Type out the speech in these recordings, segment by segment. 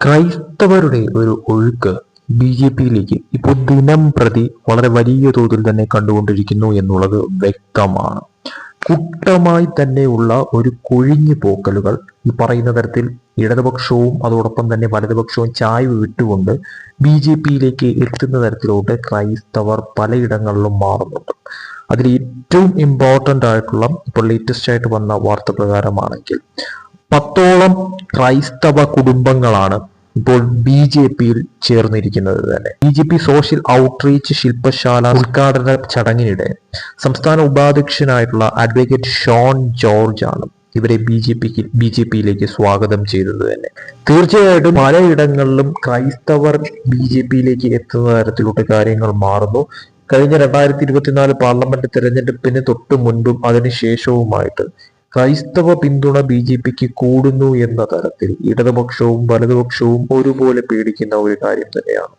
ക്രൈസ്തവരുടെ ഒരു ഒഴുക്ക് ബി.ജെ.പിയിലേക്ക് ഇപ്പോൾ ദിനംപ്രതി വളരെ വലിയ തോതിൽ തന്നെ കണ്ടുകൊണ്ടിരിക്കുന്നു എന്നുള്ളത് വ്യക്തമാണ്. കൂട്ടമായി തന്നെയുള്ള ഒരു കൊഴിഞ്ഞു പോക്കലുകൾ ഈ പറയുന്ന തരത്തിൽ ഇടതുപക്ഷവും അതോടൊപ്പം തന്നെ വലതുപക്ഷവും ചായ്വ് വിട്ടുകൊണ്ട് ബി.ജെ.പിയിലേക്ക് എത്തുന്ന തരത്തിലോട്ട് ക്രൈസ്തവർ പലയിടങ്ങളിലും മാറുന്നുണ്ട്. അതിൽ ഏറ്റവും ഇമ്പോർട്ടൻ്റ് ആയിട്ടുള്ള ഇപ്പോൾ ലേറ്റസ്റ്റ് ആയിട്ട് വന്ന വാർത്ത പ്രകാരമാണെങ്കിൽ 10ഓളം ക്രൈസ്തവ കുടുംബങ്ങളാണ് ഇപ്പോൾ ബി.ജെ.പിയിൽ ചേർന്നിരിക്കുന്നത് തന്നെ. ബി.ജെ.പി സോഷ്യൽ ഔട്ട്റീച്ച് ശില്പശാല ഉദ്ഘാടന ചടങ്ങിനിടെ സംസ്ഥാന ഉപാധ്യക്ഷനായിട്ടുള്ള അഡ്വക്കേറ്റ് ഷോൺ ജോർജ് ആണ് ഇവരെ ബി.ജെ.പിയിലേക്ക് സ്വാഗതം ചെയ്തത് തന്നെ. തീർച്ചയായിട്ടും പലയിടങ്ങളിലും ക്രൈസ്തവർ ബി.ജെ.പിയിലേക്ക് എത്തുന്ന തരത്തിലുള്ള കാര്യങ്ങൾ മാറുന്നു. കഴിഞ്ഞ 2024 പാർലമെന്റ് തെരഞ്ഞെടുപ്പിന് തൊട്ട് മുൻപും അതിനുശേഷവുമായിട്ട് ക്രൈസ്തവ പിന്തുണ ബി.ജെ.പിക്ക് കൂടുന്നു എന്ന തരത്തിൽ ഇടതുപക്ഷവും വലതുപക്ഷവും ഒരുപോലെ പേടിക്കുന്ന ഒരു കാര്യം തന്നെയാണ്.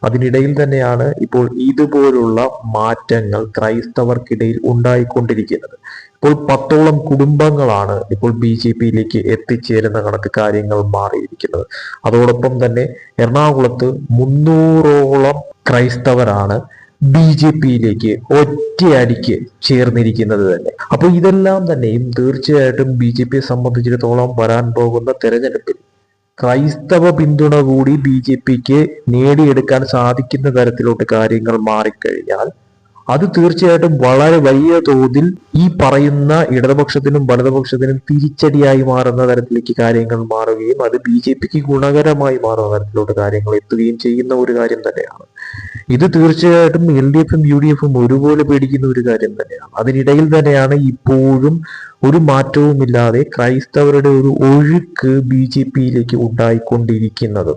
അതിനിടയിൽ തന്നെയാണ് ഇപ്പോൾ ഇതുപോലുള്ള മാറ്റങ്ങൾ ക്രൈസ്തവർക്കിടയിൽ ഉണ്ടായിക്കൊണ്ടിരിക്കുന്നത്. ഇപ്പോൾ 10ഓളം കുടുംബങ്ങളാണ് ഇപ്പോൾ ബി.ജെ.പിയിലേക്ക് എത്തിച്ചേരുന്ന കണക്ക് കാര്യങ്ങൾ മാറിയിരിക്കുന്നത്. അതോടൊപ്പം തന്നെ എറണാകുളത്ത് 300ഓളം ക്രൈസ്തവരാണ് ബി.ജെ.പിയിലേക്ക് ഒറ്റയടിക്ക് ചേർന്നിരിക്കുന്നത് തന്നെ. അപ്പോൾ ഇതെല്ലാം തന്നെയും തീർച്ചയായിട്ടും ബി.ജെ.പിയെ സംബന്ധിച്ചിടത്തോളം വരാൻ പോകുന്ന തെരഞ്ഞെടുപ്പിൽ ക്രൈസ്തവ പിന്തുണ കൂടി ബി.ജെ.പിക്ക് നേടിയെടുക്കാൻ സാധിക്കുന്ന തരത്തിലോട്ട് കാര്യങ്ങൾ മാറിക്കഴിഞ്ഞാൽ അത് തീർച്ചയായിട്ടും വളരെ വലിയ തോതിൽ ഈ പറയുന്ന ഇടതുപക്ഷത്തിനും വലതുപക്ഷത്തിനും തിരിച്ചടിയായി മാറുന്ന തരത്തിലേക്ക് കാര്യങ്ങൾ മാറുകയും അത് ബി.ജെ.പിക്ക് ഗുണകരമായി മാറുന്ന തരത്തിലോട്ട് കാര്യങ്ങൾ എത്തുകയും ചെയ്യുന്ന ഒരു കാര്യം തന്നെയാണ്. ഇത് തീർച്ചയായിട്ടും എൽ.ഡി.എഫും യു.ഡി.എഫും ഒരുപോലെ പേടിക്കുന്ന ഒരു കാര്യം തന്നെയാണ്. അതിനിടയിൽ തന്നെയാണ് ഇപ്പോഴും ഒരു മാറ്റവുമില്ലാതെ ക്രൈസ്തവരുടെ ഒരു ഒഴുക്ക് ബി.ജെ.പിയിലേക്ക് ഉണ്ടായിക്കൊണ്ടിരിക്കുന്നത്.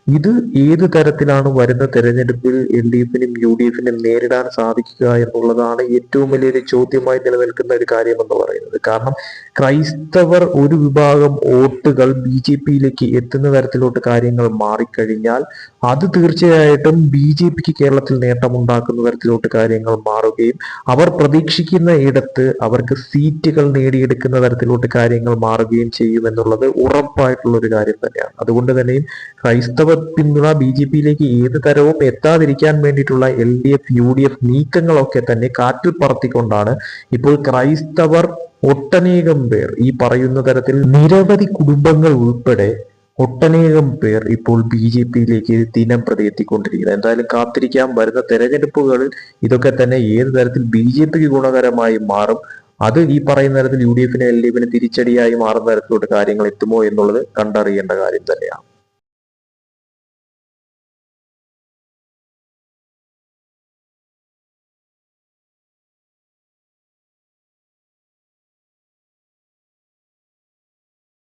ഇത് ഏത് തരത്തിലാണ് വരുന്ന തെരഞ്ഞെടുപ്പിൽ എൽ.ഡി.എഫിനും യു.ഡി.എഫിനും നേരിടാൻ സാധിക്കുക എന്നുള്ളതാണ് ഏറ്റവും വലിയൊരു ചോദ്യമായി നിലനിൽക്കുന്ന ഒരു കാര്യം എന്ന് പറയുന്നത്. കാരണം ക്രൈസ്തവർ ഒരു വിഭാഗം വോട്ടുകൾ ബി.ജെ.പിയിലേക്ക് എത്തുന്ന തരത്തിലോട്ട് കാര്യങ്ങൾ മാറിക്കഴിഞ്ഞാൽ അത് തീർച്ചയായിട്ടും ബി.ജെ.പിക്ക് കേരളത്തിൽ നേട്ടമുണ്ടാക്കുന്ന തരത്തിലോട്ട് കാര്യങ്ങൾ മാറുകയും അവർ പ്രതീക്ഷിക്കുന്ന ഇടത്ത് അവർക്ക് സീറ്റുകൾ നേടിയെടുക്കുന്ന തരത്തിലോട്ട് കാര്യങ്ങൾ മാറുകയും ചെയ്യുമെന്നുള്ളത് ഉറപ്പായിട്ടുള്ള ഒരു കാര്യം തന്നെയാണ്. അതുകൊണ്ട് തന്നെയും ക്രൈസ്തവ പിന്തുണ ബി.ജെ.പിയിലേക്ക് ഏത് തരവും എത്താതിരിക്കാൻ വേണ്ടിയിട്ടുള്ള എൽ.ഡി.എഫ് യു.ഡി.എഫ് നീക്കങ്ങളൊക്കെ തന്നെ കാറ്റിൽ പറത്തിക്കൊണ്ടാണ് ഇപ്പോൾ ക്രൈസ്തവർ ഒട്ടനേകം പേർ ഈ പറയുന്ന തരത്തിൽ നിരവധി കുടുംബങ്ങൾ ഉൾപ്പെടെ ഒട്ടനേകം പേർ ഇപ്പോൾ ബി.ജെ.പിയിലേക്ക് ദിനം പ്രതി എത്തിക്കൊണ്ടിരിക്കുന്നത്. എന്തായാലും കാത്തിരിക്കാം, വരുന്ന തെരഞ്ഞെടുപ്പുകളിൽ ഇതൊക്കെ തന്നെ ഏത് തരത്തിൽ ബി.ജെ.പിക്ക് ഗുണകരമായി മാറും, അത് ഈ പറയുന്ന തരത്തിൽ യു.ഡി.എഫിന് എൽ.ഡി.എഫിന് തിരിച്ചടിയായി മാറുന്ന തരത്തിലോട്ട് കാര്യങ്ങൾ എത്തുമോ എന്നുള്ളത് കണ്ടറിയേണ്ട കാര്യം തന്നെയാണ്.